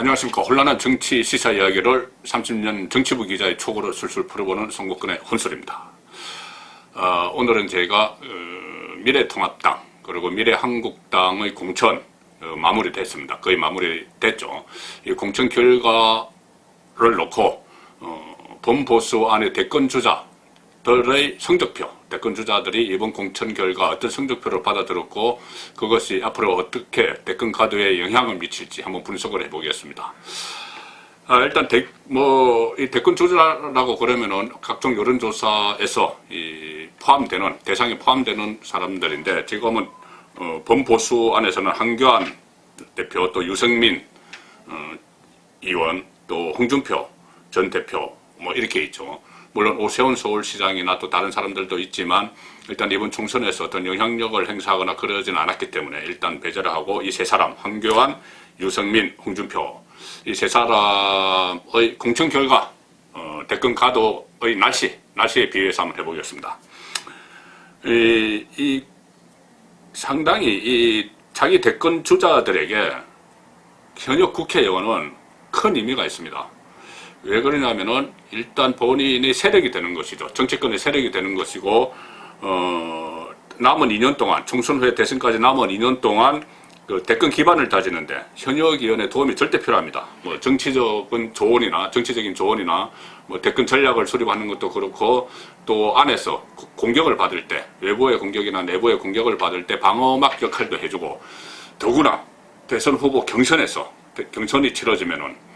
안녕하십니까. 혼란한 정치 시사 이야기를 30년 정치부 기자의 촉으로 술술 풀어보는 송국근의 혼술입니다. 오늘은 제가 미래통합당 그리고 미래한국당의 공천 마무리됐습니다. 거의 마무리됐죠. 이 공천 결과를 놓고 범보수 안의 대권주자들의 성적표, 대권주자들이 이번 공천 결과 어떤 성적표를 받아들였고 그것이 앞으로 어떻게 대권 가도에 영향을 미칠지 한번 분석을 해보겠습니다. 일단 이 대권주자라고 그러면은 각종 여론조사에서 대상에 포함되는 사람들인데 지금은 범보수 안에서는 한교안 대표, 또 유승민 의원, 또 홍준표 전 대표 뭐 이렇게 있죠. 물론 오세훈 서울시장이나 또 다른 사람들도 있지만 일단 이번 총선에서 어떤 영향력을 행사하거나 그러지는 않았기 때문에 일단 배제를 하고 이 세 사람, 한교안, 유승민, 홍준표 이 세 사람의 공천 결과 대권 가도의 날씨에 비해서 한번 해보겠습니다. 상당히 자기 대권 주자들에게 현역 국회의원은 큰 의미가 있습니다. 왜 그러냐면은 일단 본인이 세력이 되는 것이죠. 정치권의 세력이 되는 것이고 남은 2년 동안 총선 후에 대선까지 남은 2년 동안 그 대권 기반을 다지는데 현역 의원의 도움이 절대 필요합니다. 뭐 정치적인 조언이나 뭐 대권 전략을 수립하는 것도 그렇고 또 안에서 공격을 받을 때 외부의 공격이나 내부의 공격을 받을 때 방어막 역할도 해주고 더구나 대선 후보 경선이 치러지면은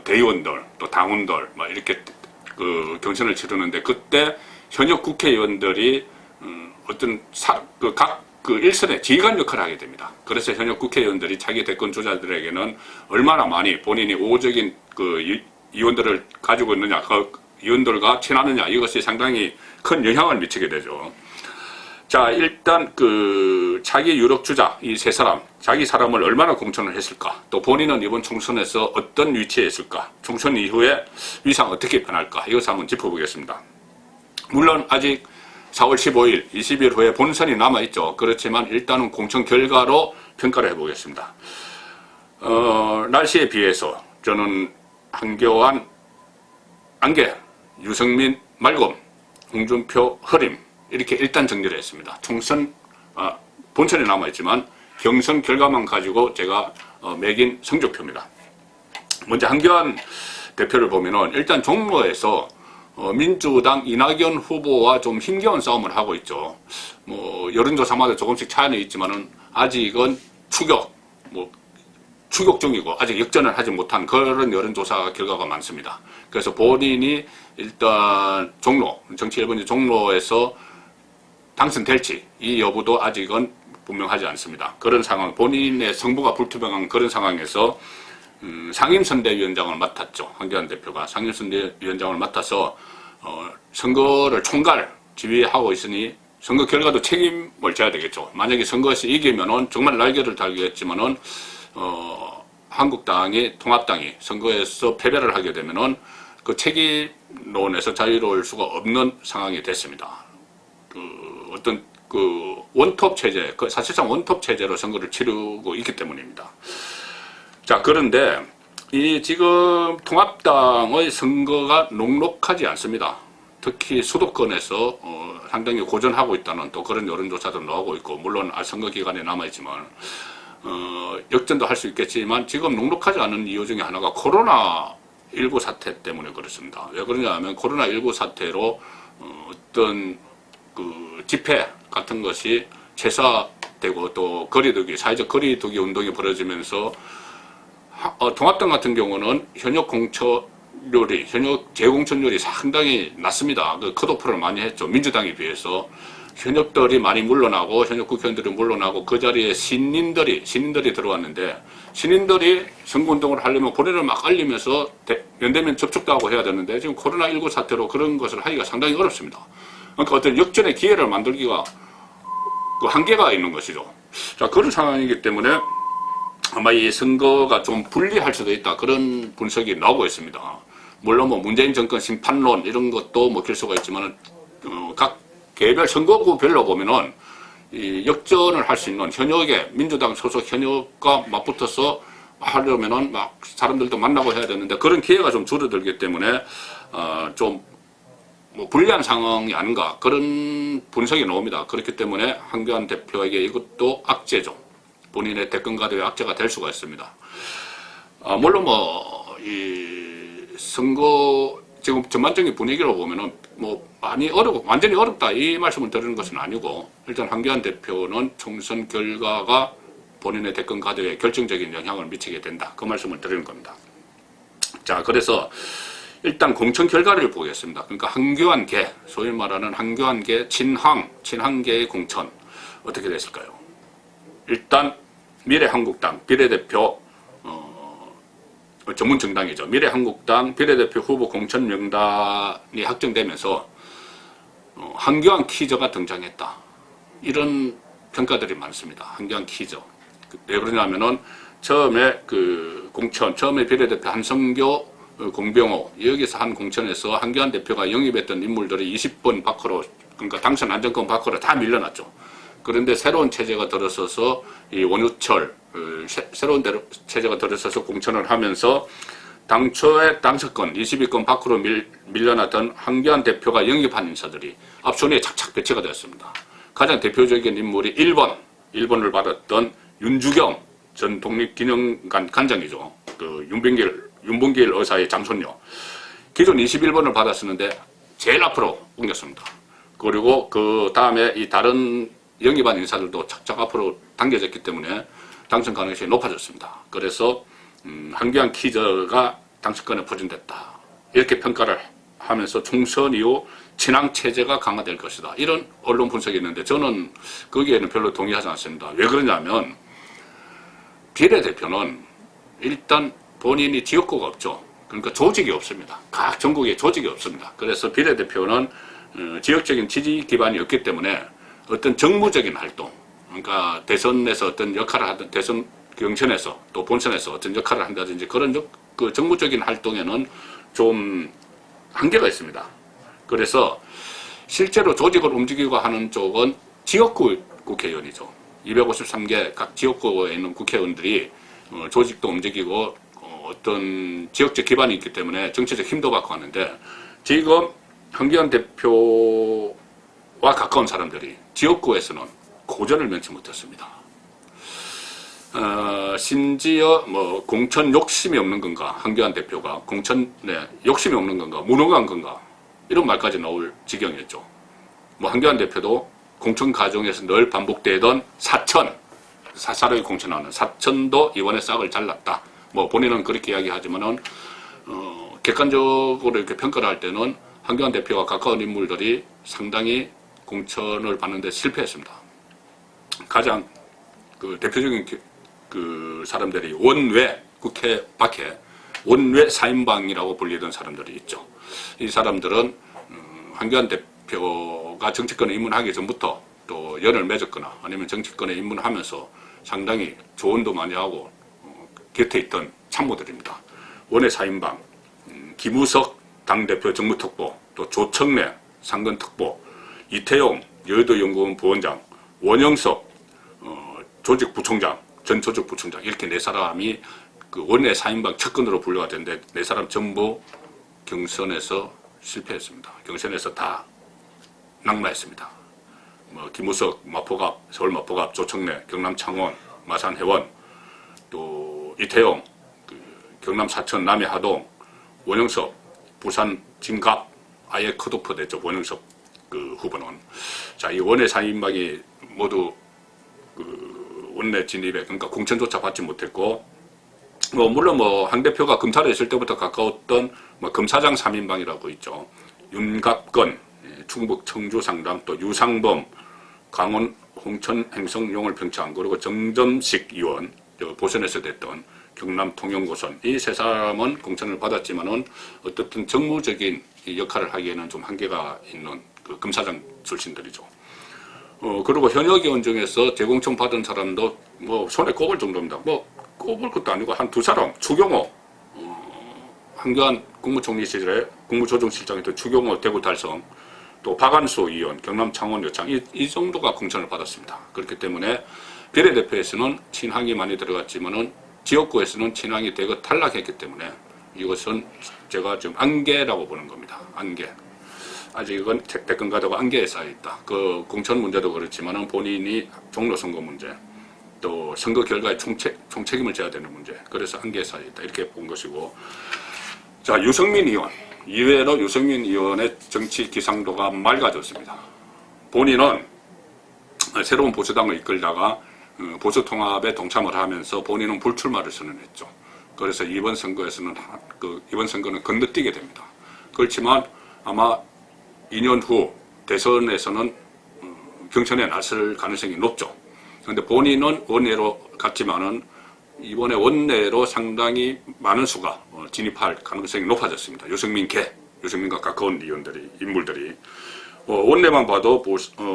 대의원들 또 당원들 막 이렇게 그 경선을 치르는데 그때 현역 국회의원들이 어떤 각 일선의 지휘관 역할을 하게 됩니다. 그래서 현역 국회의원들이 자기 대권 주자들에게는 얼마나 많이 본인이 우호적인 그 의원들을 가지고 있느냐, 그 의원들과 친하느냐 이것이 상당히 큰 영향을 미치게 되죠. 자, 일단 자기 유력 주자 이 세 사람, 자기 사람을 얼마나 공천을 했을까? 또 본인은 이번 총선에서 어떤 위치에 있을까? 총선 이후에 위상 어떻게 변할까? 이것을 한번 짚어보겠습니다. 물론 아직 4월 15일, 20일 후에 본선이 남아있죠. 그렇지만 일단은 공천 결과로 평가를 해보겠습니다. 날씨에 비해서 저는 한교안, 안개, 유승민, 말곰, 홍준표, 허림 이렇게 일단 정리를 했습니다. 본선이 남아있지만 경선 결과만 가지고 제가 매긴 성적표입니다. 먼저 한교안 대표를 보면은 일단 종로에서 민주당 이낙연 후보와 좀 힘겨운 싸움을 하고 있죠. 뭐 여론조사마다 조금씩 차이는 있지만은 아직은 추격 중이고 아직 역전을 하지 못한 그런 여론조사 결과가 많습니다. 그래서 본인이 일단 정치 1번지 종로에서 당선될지 이 여부도 아직은 분명하지 않습니다. 그런 상황, 본인의 성부가 불투명한 그런 상황에서 상임선대위원장을 맡았죠. 한교안 대표가 상임선대위원장을 맡아서 선거를 지휘하고 있으니 선거 결과도 책임을 져야 되겠죠. 만약에 선거에서 이기면은 정말 날개를 달겠지만은 한국당이 통합당이 선거에서 패배를 하게 되면은 그 책임론에서 자유로울 수가 없는 상황이 됐습니다. 어떤 원톱 체제, 사실상 원톱 체제로 선거를 치르고 있기 때문입니다. 자, 그런데 지금 통합당의 선거가 녹록하지 않습니다. 특히 수도권에서 상당히 고전하고 있다는 또 그런 여론조사도 나오고 있고, 물론 선거 기간에 남아있지만 역전도 할 수 있겠지만 지금 녹록하지 않은 이유 중에 하나가 코로나19 사태 때문에 그렇습니다. 왜 그러냐 하면 코로나19 사태로 어떤 집회 같은 것이 최소화되고 또 사회적 거리두기 운동이 벌어지면서 통합당 같은 경우는 현역 재공천률이 상당히 낮습니다. 컷오프를 많이 했죠. 민주당에 비해서 현역들이 많이 물러나고 현역 국회의원들이 물러나고 그 자리에 신인들이 들어왔는데 신인들이 선거운동을 하려면 본인을 막 알리면서 면대면 접촉도 하고 해야 되는데 지금 코로나19 사태로 그런 것을 하기가 상당히 어렵습니다. 그러니까 어떤 역전의 기회를 만들기가 한계가 있는 것이죠. 자, 그런 상황이기 때문에 아마 이 선거가 좀 불리할 수도 있다. 그런 분석이 나오고 있습니다. 물론 뭐 문재인 정권 심판론 이런 것도 먹힐 수가 있지만 각 개별 선거구별로 보면은 이 역전을 할 수 있는 현역의 민주당 소속 현역과 맞붙어서 하려면은 막 사람들도 만나고 해야 되는데 그런 기회가 좀 줄어들기 때문에 좀 뭐 불리한 상황이 아닌가 그런 분석이 나옵니다. 그렇기 때문에 한교안 대표에게 이것도 악재죠. 본인의 대권 가도의 악재가 될 수가 있습니다. 물론 뭐 이 선거 지금 전반적인 분위기로 보면은 뭐 많이 완전히 어렵다 이 말씀을 드리는 것은 아니고 일단 한교안 대표는 총선 결과가 본인의 대권 가도에 결정적인 영향을 미치게 된다. 그 말씀을 드리는 겁니다. 자, 그래서 일단 공천 결과를 보겠습니다. 그러니까 한교안계, 소위 말하는 한교안계 친한계의 공천 어떻게 됐을까요? 일단 미래한국당 비례대표 전문 정당이죠. 미래한국당 비례대표 후보 공천 명단이 확정되면서 한교안 키저가 등장했다. 이런 평가들이 많습니다. 한교안 키저. 왜 그러냐면은 처음에 처음에 비례대표 한성교, 공병호 여기서 한 공천에서 한교안 대표가 영입했던 인물들이 20번 밖으로 그러니까 당선 안정권 밖으로 다 밀려났죠. 그런데 새로운 체제가 들어서서 이 원유철 새로운 체제가 들어서서 공천을 하면서 당초에 당선권 20위권 밖으로 밀려났던 한교안 대표가 영입한 인사들이 앞손에 착착 배치가 되었습니다. 가장 대표적인 인물이 1번을 받았던 윤주경 전 독립기념관 관장이죠. 윤봉길 의사의 장손녀. 기존 21번을 받았었는데 제일 앞으로 옮겼습니다. 그리고 그 다음에 이 다른 영입한 인사들도 착착 앞으로 당겨졌기 때문에 당선 가능성이 높아졌습니다. 그래서 한교안 키저가 당선권에 포진됐다. 이렇게 평가를 하면서 총선 이후 친황 체제가 강화될 것이다. 이런 언론 분석이 있는데 저는 거기에는 별로 동의하지 않습니다. 왜 그러냐면 비례대표는 일단 본인이 지역구가 없죠. 그러니까 조직이 없습니다. 각 전국에 조직이 없습니다. 그래서 비례대표는 지역적인 지지 기반이 없기 때문에 어떤 정무적인 활동, 그러니까 대선에서 어떤 역할을 하든 대선 경선에서 또 본선에서 어떤 역할을 한다든지 그런 그 정무적인 활동에는 좀 한계가 있습니다. 그래서 실제로 조직을 움직이고 하는 쪽은 지역구 국회의원이죠. 253개 각 지역구에 있는 국회의원들이 조직도 움직이고 어떤 지역적 기반이 있기 때문에 정치적 힘도 받고 하는데 지금 한교안 대표와 가까운 사람들이 지역구에서는 고전을 면치 못했습니다. 심지어 뭐 공천 욕심이 없는 건가, 한교안 대표가 공천에 욕심이 없는 건가, 무능한 건가 이런 말까지 나올 지경이었죠. 뭐 한교안 대표도 공천 과정에서 늘 반복되던 사사로이 공천하는 사천도 이번에 싹을 잘랐다. 뭐 본인은 그렇게 이야기하지만은 객관적으로 이렇게 평가를 할 때는 한교안 대표와 가까운 인물들이 상당히 공천을 받는데 실패했습니다. 가장 대표적인 사람들이 원외 국회 밖에 원외 4인방이라고 불리던 사람들이 있죠. 이 사람들은 한교안 대표가 정치권에 입문하기 전부터 또 연을 맺었거나 아니면 정치권에 입문하면서 상당히 조언도 많이 하고 곁에 있던 참모들입니다. 원외 4인방 김우석 당대표 정무특보, 또 조청래 상근특보, 이태용 여의도연구원 부원장, 원영석 조직부총장, 전 조직부총장 이렇게 네 사람이 원외 4인방 측근으로 분류가 됐는데 네 사람 전부 경선에서 실패했습니다. 경선에서 다 낙마했습니다. 뭐 김우석 마포갑, 서울 마포갑, 조청래, 경남 창원, 마산 해원, 또 이태용 경남 사천 남해 하동, 원영석 부산 진갑 아예 컷오프 됐죠. 원영석 후보는. 자, 이 원외 4인방이 모두 원내 진입에 그러니까 공천조차 받지 못했고 물론 한 대표가 검사를 했을 때부터 가까웠던 검사장 3인방이라고 있죠. 윤갑건 충북 청주 상담, 또 유상범 강원 홍천 행성 용월 평창, 그리고 정점식 의원 보선에서 됐던 경남 통영고선 이 세 사람은 공천을 받았지만은 어떻든 정무적인 역할을 하기에는 좀 한계가 있는 검사장 출신들이죠. 그리고 현역 의원 중에서 재공천 받은 사람도 손에 꼽을 정도입니다. 꼽을 것도 아니고 한 두 사람, 추경호, 한교안 국무총리 시절에 국무조정실장이었던 추경호 대구 달성, 또 박안수 의원, 경남 창원 여창 이 정도가 공천을 받았습니다. 그렇기 때문에 비례대표에서는 친항이 많이 들어갔지만은 지역구에서는 친황이 대거 탈락했기 때문에 이것은 제가 지금 안개라고 보는 겁니다. 안개. 아직은 대권 가도가 안개에 쌓여있다. 그 공천 문제도 그렇지만은 본인이 종로 선거 문제, 또 선거 결과에 총책임을 져야 되는 문제, 그래서 안개에 쌓여있다. 이렇게 본 것이고, 자, 유승민 의원. 이외로 유승민 의원의 정치 기상도가 맑아졌습니다. 본인은 새로운 보수당을 이끌다가 보수 통합에 동참을 하면서 본인은 불출마를 선언했죠. 그래서 이번 선거는 건너뛰게 됩니다. 그렇지만 아마 2년 후 대선에서는 경선에 나설 가능성이 높죠. 그런데 본인은 원내로 갔지만은 이번에 원내로 상당히 많은 수가 진입할 가능성이 높아졌습니다. 유승민과 가까운 인물들이 원내만 봐도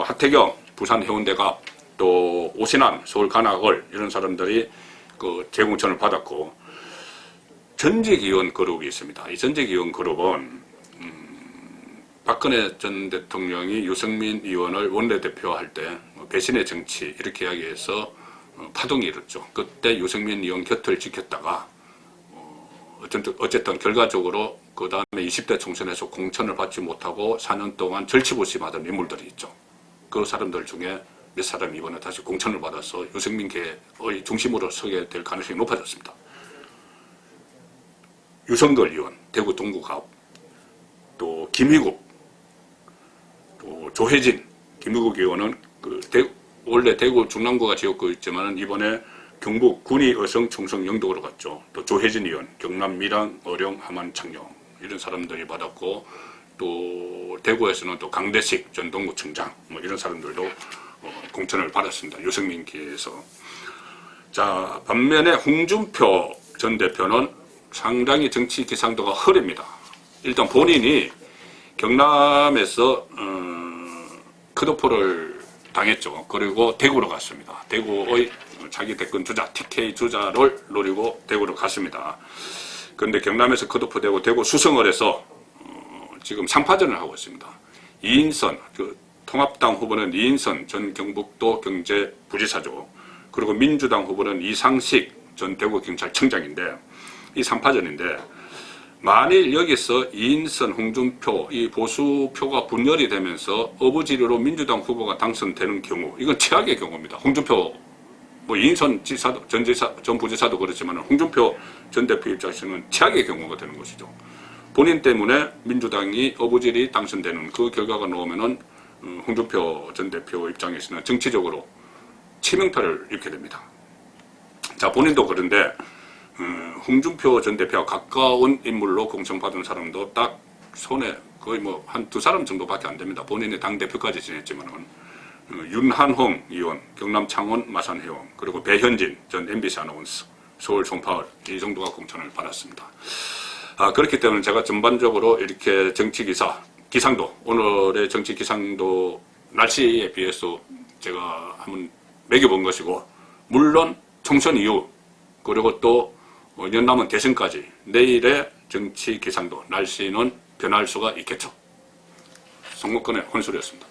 하태경 부산 해운대갑, 또 오신환 서울 관악을 이런 사람들이 그 재공천을 받았고, 전직의원 그룹이 있습니다. 이 전직의원 그룹은 박근혜 전 대통령이 유승민 의원을 원내대표할 때 배신의 정치 이렇게 이야기해서 파동이 일었죠. 그때 유승민 의원 곁을 지켰다가 어쨌든 결과적으로 그 다음에 20대 총선에서 공천을 받지 못하고 4년 동안 절치부심하던 인물들이 있죠. 그 사람들 중에 몇 사람이 이번에 다시 공천을 받아서 유승민계의 중심으로 서게 될 가능성이 높아졌습니다. 유성걸 의원, 대구 동구갑, 또 김희국, 또 조혜진, 김희국 의원은 원래 대구 중랑구가 지역구 있지만 이번에 경북 군위 어성 청성 영덕으로 갔죠. 또 조혜진 의원, 경남 밀양, 어령, 함안, 창녕 이런 사람들이 받았고, 또 대구에서는 또 강대식 전 동구청장 이런 사람들도 공천을 받았습니다. 유승민계에서. 자, 반면에 홍준표 전 대표는 상당히 정치 기상도가 흐립니다. 일단 본인이 경남에서 컷오프를 당했죠. 그리고 대구로 갔습니다. 대구의 자기 대권 주자, TK 주자를 노리고 대구로 갔습니다. 그런데 경남에서 컷오프되고 대구 수성을 해서 지금 상파전을 하고 있습니다. 이인선, 통합당 후보는 이인선 전 경북도 경제부지사죠. 그리고 민주당 후보는 이상식 전 대구경찰청장인데, 이 3파전인데, 만일 여기서 이인선, 홍준표, 이 보수표가 분열이 되면서 어부지리로 민주당 후보가 당선되는 경우, 이건 최악의 경우입니다. 홍준표, 이인선 지사도, 전 부지사도 그렇지만 홍준표 전 대표 입장에서는 최악의 경우가 되는 것이죠. 본인 때문에 민주당이 어부지리 당선되는 그 결과가 나오면은 홍준표 전 대표 입장에서는 정치적으로 치명타를 입게 됩니다. 자, 본인도 그런데 홍준표 전 대표와 가까운 인물로 공천받은 사람도 딱 손에 거의 한 두 사람 정도밖에 안 됩니다. 본인이 당대표까지 지냈지만은 윤한홍 의원, 경남 창원 마산회원, 그리고 배현진 전 MBC 아나운서, 서울 송파을 이 정도가 공천을 받았습니다. 그렇기 때문에 제가 전반적으로 이렇게 기상도, 오늘의 정치 기상도 날씨에 비해서 제가 한번 매겨본 것이고, 물론 총선 이후 그리고 또 년 남은 대선까지 내일의 정치 기상도 날씨는 변할 수가 있겠죠. 송목근의 혼술이었습니다.